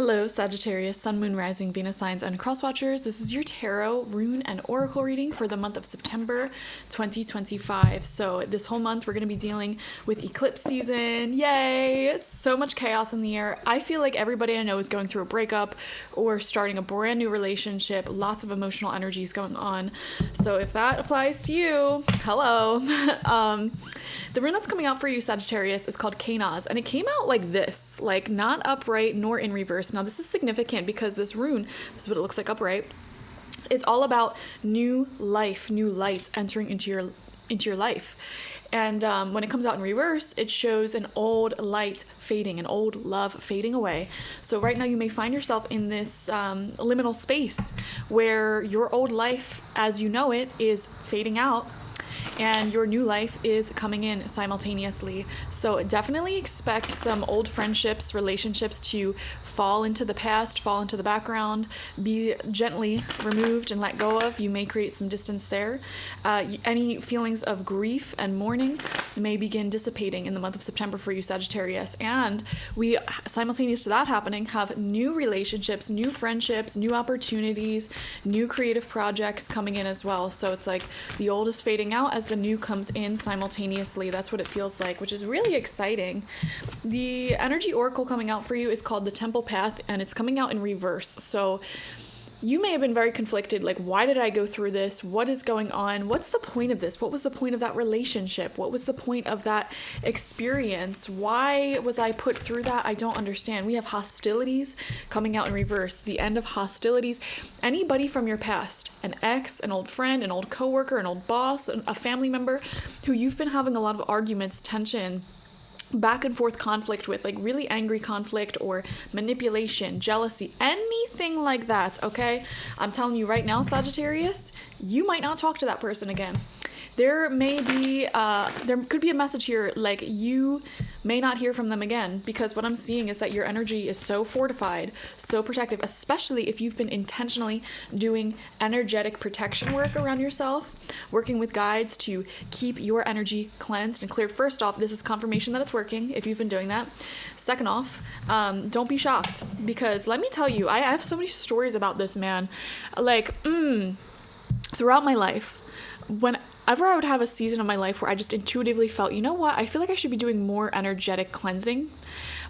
Hello, Sagittarius, Sun, Moon, Rising, Venus signs, and cross watchers. This is your tarot, rune, and oracle reading for the month of September 2025. So this whole month, we're going to be dealing with eclipse season. Yay! So much chaos in the air. I feel like everybody I know is going through a breakup or starting a brand new relationship. Lots of emotional energies going on. So if that applies to you, hello. The rune that's coming out for you, Sagittarius, is called Kanaz, and it came out like this, like not upright nor in reverse. Now this is significant because this rune, this is what it looks like upright, is all about new life, new lights entering into your life. And when it comes out in reverse, it shows an old light fading, an old love fading away. So right now you may find yourself in this liminal space where your old life as you know it is fading out and your new life is coming in simultaneously. So definitely expect some old friendships, relationships to fall into the past, fall into the background, be gently removed and let go of. You may create some distance there. Any feelings of grief and mourning may begin dissipating in the month of September for you, Sagittarius. And we, simultaneous to that happening, have new relationships, new friendships, new opportunities, new creative projects coming in as well. So it's like the old is fading out as the new comes in simultaneously. That's what it feels like, which is really exciting. The energy oracle coming out for you is called the Temple Path, and it's coming out in reverse. So you may have been very conflicted, like, why did I go through this? What is going on? What's the point of this? What was the point of that relationship? What was the point of that experience? Why was I put through that? I don't understand. We have hostilities coming out in reverse, the end of hostilities. Anybody from your past, an ex, an old friend, an old coworker, an old boss, a family member who you've been having a lot of arguments, tension, back and forth conflict with, like really angry conflict or manipulation, jealousy, anything like that, okay? I'm telling you right now, Sagittarius, you might not talk to that person again. There could be a message here like you may not hear from them again, because what I'm seeing is that your energy is so fortified, so protective, especially if you've been intentionally doing energetic protection work around yourself, working with guides to keep your energy cleansed and cleared. First off, this is confirmation that it's working if you've been doing that. Second off, don't be shocked, because let me tell you, I have so many stories about this, man. Like, throughout my life, whenever I would have a season of my life where I just intuitively felt, you know what, I feel like I should be doing more energetic cleansing,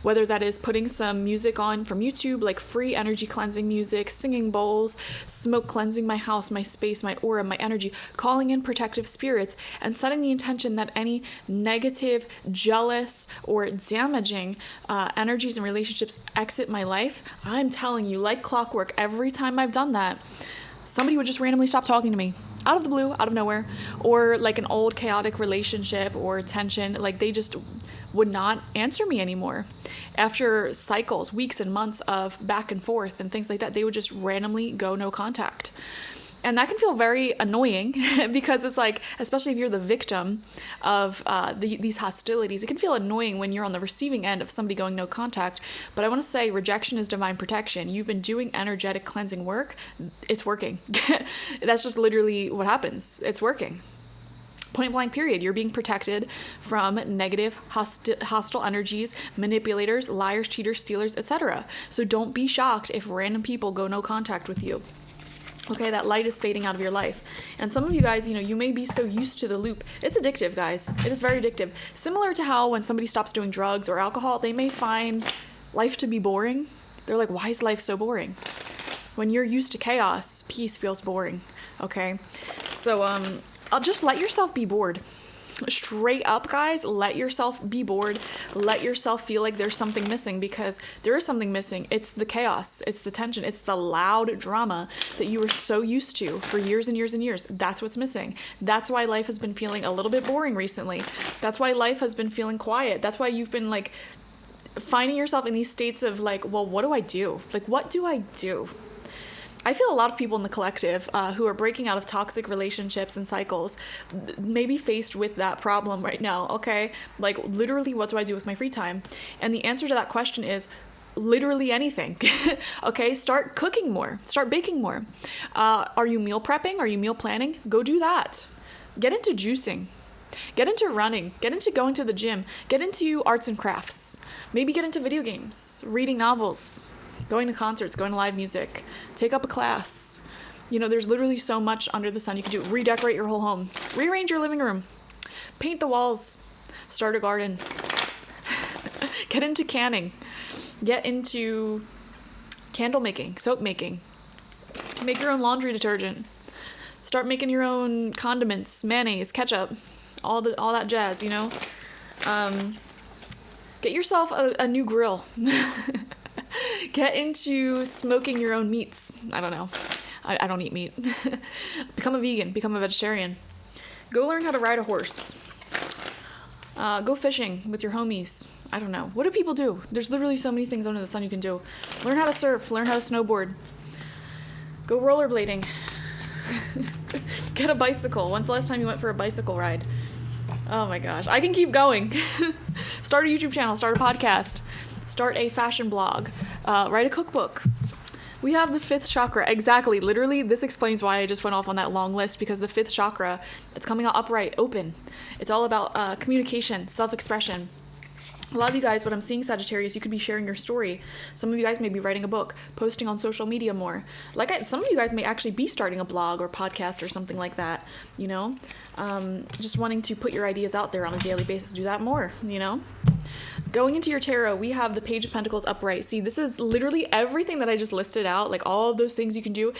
whether that is putting some music on from YouTube, like free energy cleansing music, singing bowls, smoke cleansing my house, my space, my aura, my energy, calling in protective spirits, and setting the intention that any negative, jealous, or damaging energies and relationships exit my life. I'm telling you, like clockwork, every time I've done that, somebody would just randomly stop talking to me. Out of the blue, out of nowhere, or like an old chaotic relationship or tension, like they just would not answer me anymore. After cycles, weeks and months of back and forth and things like that, they would just randomly go no contact. And that can feel very annoying because it's like, especially if you're the victim of these hostilities, it can feel annoying when you're on the receiving end of somebody going no contact. But I want to say rejection is divine protection. You've been doing energetic cleansing work. It's working. That's just literally what happens. It's working. Point blank period. You're being protected from negative, hostile energies, manipulators, liars, cheaters, stealers, etc. So don't be shocked if random people go no contact with you. Okay, that light is fading out of your life. And some of you guys, you may be so used to the loop. It's addictive, guys. It is very addictive. Similar to how when somebody stops doing drugs or alcohol, they may find life to be boring. They're like, why is life so boring? When you're used to chaos, peace feels boring, okay? So I'll just let yourself be bored. Straight up, guys, let yourself be bored. Let yourself feel like there's something missing, because there is something missing. It's the chaos. It's the tension. It's the loud drama that you were so used to for years and years and years. That's what's missing. That's why life has been feeling a little bit boring recently. That's why life has been feeling quiet. That's why you've been like finding yourself in these states of like, well, what do I do? Like, what do I do? I feel a lot of people in the collective who are breaking out of toxic relationships and cycles may be faced with that problem right now, okay? Like, literally, what do I do with my free time? And the answer to that question is literally anything, okay? Start cooking more. Start baking more. Are you meal prepping? Are you meal planning? Go do that. Get into juicing. Get into running. Get into going to the gym. Get into arts and crafts. Maybe get into video games, reading novels. going to concerts, going to live music, take up a class. You know, there's literally so much under the sun you can do. Redecorate your whole home, rearrange your living room, paint the walls, start a garden, get into canning, get into candle making, soap making, make your own laundry detergent, start making your own condiments, mayonnaise, ketchup, all that jazz, you know. Get yourself a new grill. Get into smoking your own meats. I don't know. I don't eat meat. Become a vegan. Become a vegetarian. Go learn how to ride a horse. Go fishing with your homies. I don't know. What do people do? There's literally so many things under the sun you can do. Learn how to surf. Learn how to snowboard. Go rollerblading. Get a bicycle. When's the last time you went for a bicycle ride? Oh my gosh. I can keep going. Start a YouTube channel. Start a podcast. Start a fashion blog. Write a cookbook. We have the 5th chakra. Exactly. Literally, this explains why I just went off on that long list, because the 5th chakra, it's coming out upright, open. It's all about communication, self-expression. A lot of you guys, what I'm seeing, Sagittarius, you could be sharing your story. Some of you guys may be writing a book, posting on social media more. Some of you guys may actually be starting a blog or podcast or something like that, you know? Just wanting to put your ideas out there on a daily basis. Do that more, you know? Going into your tarot, we have the Page of Pentacles upright. See, this is literally everything that I just listed out, like all of those things you can do.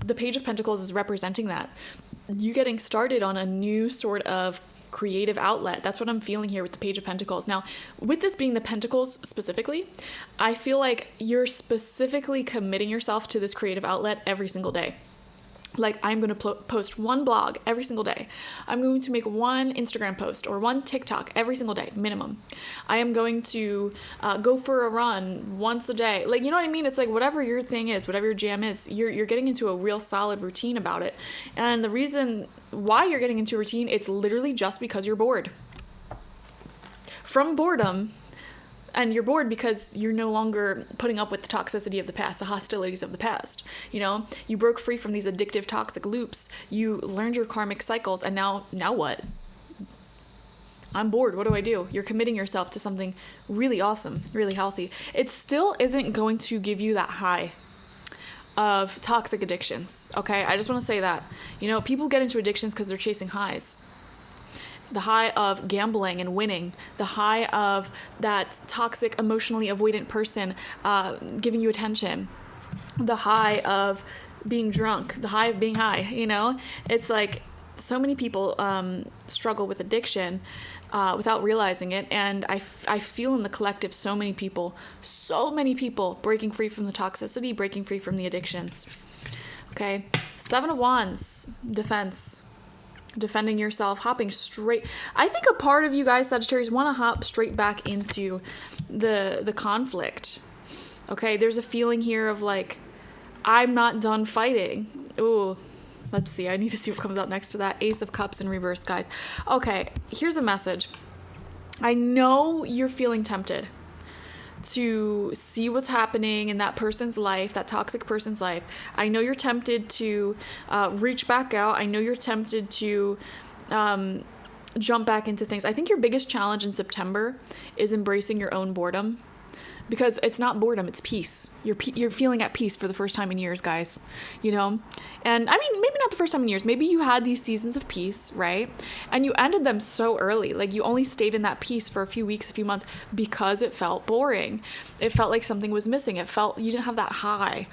The Page of Pentacles is representing that. You getting started on a new sort of creative outlet. That's what I'm feeling here with the Page of Pentacles. Now, with this being the Pentacles specifically, I feel like you're specifically committing yourself to this creative outlet every single day. Like, I'm going to post one blog every single day. I'm going to make one Instagram post or one TikTok every single day, minimum. I am going to go for a run once a day. Like, you know what I mean? It's like whatever your thing is, whatever your jam is, you're getting into a real solid routine about it. And the reason why you're getting into a routine, it's literally just because you're bored. From boredom, and you're bored because you're no longer putting up with the toxicity of the past, the hostilities of the past. You know, you broke free from these addictive toxic loops. You learned your karmic cycles, and now what? I'm bored. What do I do? You're committing yourself to something really awesome, really healthy. It still isn't going to give you that high of toxic addictions. Okay, I just want to say that. You know, people get into addictions because they're chasing highs. The high of gambling and winning, the high of that toxic, emotionally avoidant person giving you attention, the high of being drunk, the high of being high, you know? It's like so many people struggle with addiction without realizing it, and I feel in the collective so many people breaking free from the toxicity, breaking free from the addictions. Okay, 7 of Wands, defense. Defending yourself, hopping straight. I think a part of you guys, Sagittarius, want to hop straight back into the conflict. Okay, there's a feeling here of like, I'm not done fighting. Ooh, let's see. I need to see what comes out next to that. Ace of Cups in reverse, guys. Okay, here's a message. I know you're feeling tempted to see what's happening in that person's life, that toxic person's life. I know you're tempted to reach back out. I know you're tempted to jump back into things. I think your biggest challenge in September is embracing your own boredom, because it's not boredom, it's peace. You're feeling at peace for the first time in years, guys, you know? And I mean, maybe not the first time in years. Maybe you had these seasons of peace, right? And you ended them so early. Like, you only stayed in that peace for a few weeks, a few months, because it felt boring. It felt like something was missing. It felt you didn't have that high.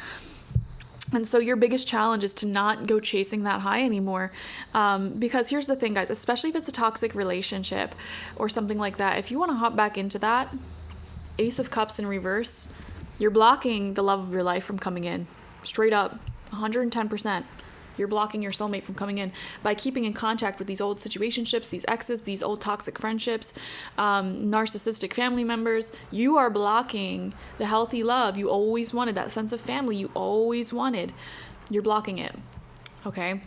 And so your biggest challenge is to not go chasing that high anymore. Because here's the thing, guys, especially if it's a toxic relationship or something like that, if you want to hop back into that, Ace of Cups in reverse, you're blocking the love of your life from coming in. Straight up, 110%. You're blocking your soulmate from coming in by keeping in contact with these old situationships, these exes, these old toxic friendships, narcissistic family members. You are blocking the healthy love you always wanted, that sense of family you always wanted. You're blocking it, okay?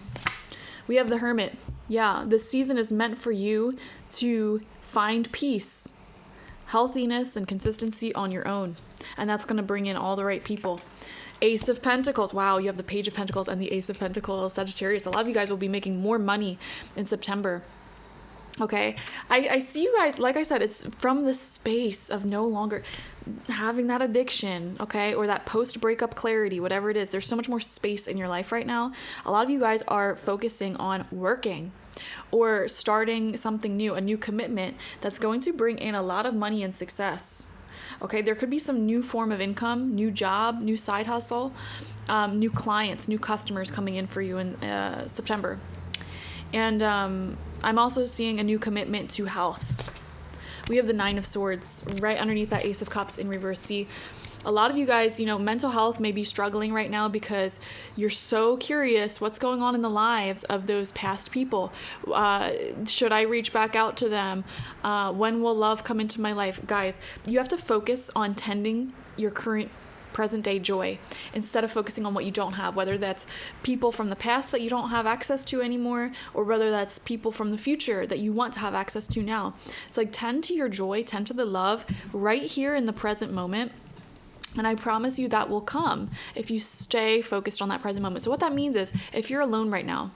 We have the Hermit. Yeah, this season is meant for you to find peace, healthiness, and consistency on your own. And that's going to bring in all the right people. Ace of Pentacles. Wow, you have the Page of Pentacles and the Ace of Pentacles. Sagittarius, a lot of you guys will be making more money in September. Okay, I see you guys, like I said, it's from the space of no longer having that addiction, okay, or that post-breakup clarity, whatever it is. There's so much more space in your life right now. A lot of you guys are focusing on working or starting something new, a new commitment that's going to bring in a lot of money and success. Okay, there could be some new form of income, new job, new side hustle, new clients, new customers coming in for you in September. And I'm also seeing a new commitment to health. We have the Nine of Swords right underneath that Ace of Cups in reverse. See, a lot of you guys, mental health may be struggling right now because you're so curious what's going on in the lives of those past people. Should I reach back out to them? When will love come into my life? Guys, you have to focus on tending your current present day joy instead of focusing on what you don't have, whether that's people from the past that you don't have access to anymore, or whether that's people from the future that you want to have access to now. It's like tend to your joy, tend to the love right here in the present moment. And I promise you that will come if you stay focused on that present moment. So what that means is if you're alone right now,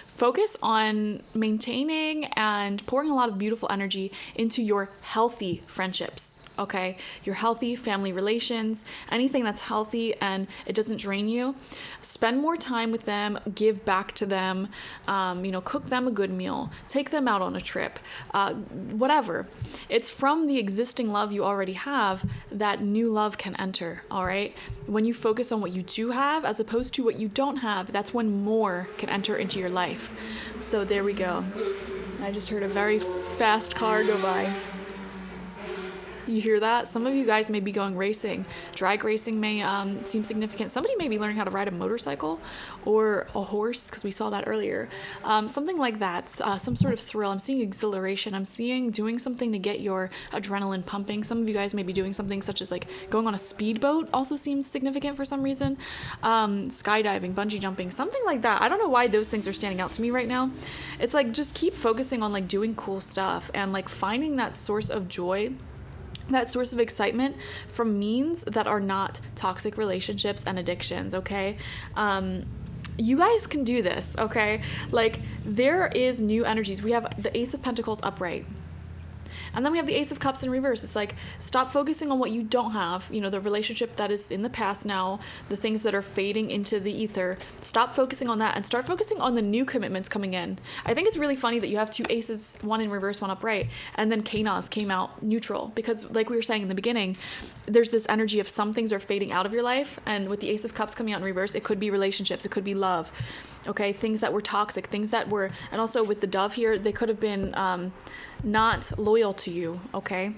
focus on maintaining and pouring a lot of beautiful energy into your healthy friendships. Okay, your healthy family relations, anything that's healthy and it doesn't drain you. Spend more time with them, give back to them, cook them a good meal, take them out on a trip, whatever. It's from the existing love you already have that new love can enter, all right? When you focus on what you do have as opposed to what you don't have, that's when more can enter into your life. So there we go. I just heard a very fast car go by. You hear that? Some of you guys may be going racing. Drag racing may seem significant. Somebody may be learning how to ride a motorcycle or a horse, because we saw that earlier. Something like that, some sort of thrill. I'm seeing exhilaration. I'm seeing doing something to get your adrenaline pumping. Some of you guys may be doing something such as like going on a speedboat, also seems significant for some reason. Skydiving, bungee jumping, something like that. I don't know why those things are standing out to me right now. It's like just keep focusing on like doing cool stuff and like finding that source of joy, that source of excitement from means that are not toxic relationships and addictions, okay? You guys can do this, okay? Like, there is new energies. We have the Ace of Pentacles upright. And then we have the Ace of Cups in reverse. It's like, stop focusing on what you don't have, the relationship that is in the past now, the things that are fading into the ether. Stop focusing on that and start focusing on the new commitments coming in. I think it's really funny that you have two aces, one in reverse, one upright, and then Canas came out neutral. Because like we were saying in the beginning, there's this energy of some things are fading out of your life. And with the Ace of Cups coming out in reverse, it could be relationships, it could be love. Okay, things that were toxic, things that were, and also with the dove here, they could have been not loyal to you, okay?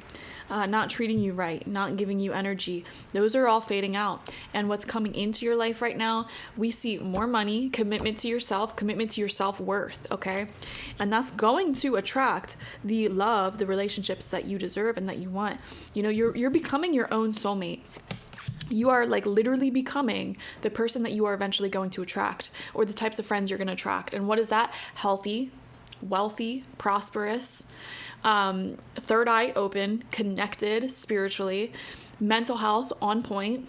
Not treating you right, not giving you energy. Those are all fading out. And what's coming into your life right now, we see more money, commitment to yourself, commitment to your self-worth, okay? And that's going to attract the love, the relationships that you deserve and that you want. You're becoming your own soulmate. You are like literally becoming the person that you are eventually going to attract, or the types of friends you're going to attract. And what is that? Healthy, wealthy, prosperous, third eye open, connected spiritually, mental health on point.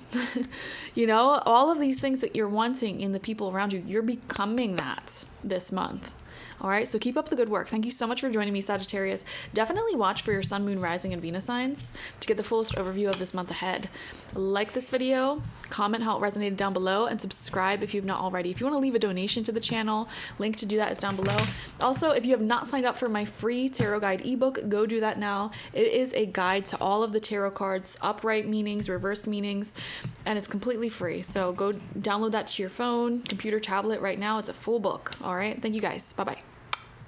All of these things that you're wanting in the people around you, you're becoming that this month. All right, so keep up the good work. Thank you so much for joining me, Sagittarius. Definitely watch for your sun, moon, rising, and Venus signs to get the fullest overview of this month ahead. Like this video, comment how it resonated down below, and subscribe if you've not already. If you want to leave a donation to the channel, link to do that is down below. Also, if you have not signed up for my free tarot guide ebook, go do that now. It is a guide to all of the tarot cards, upright meanings, reversed meanings, and it's completely free. So go download that to your phone, computer, tablet right now. It's a full book. All right, thank you guys. Bye-bye.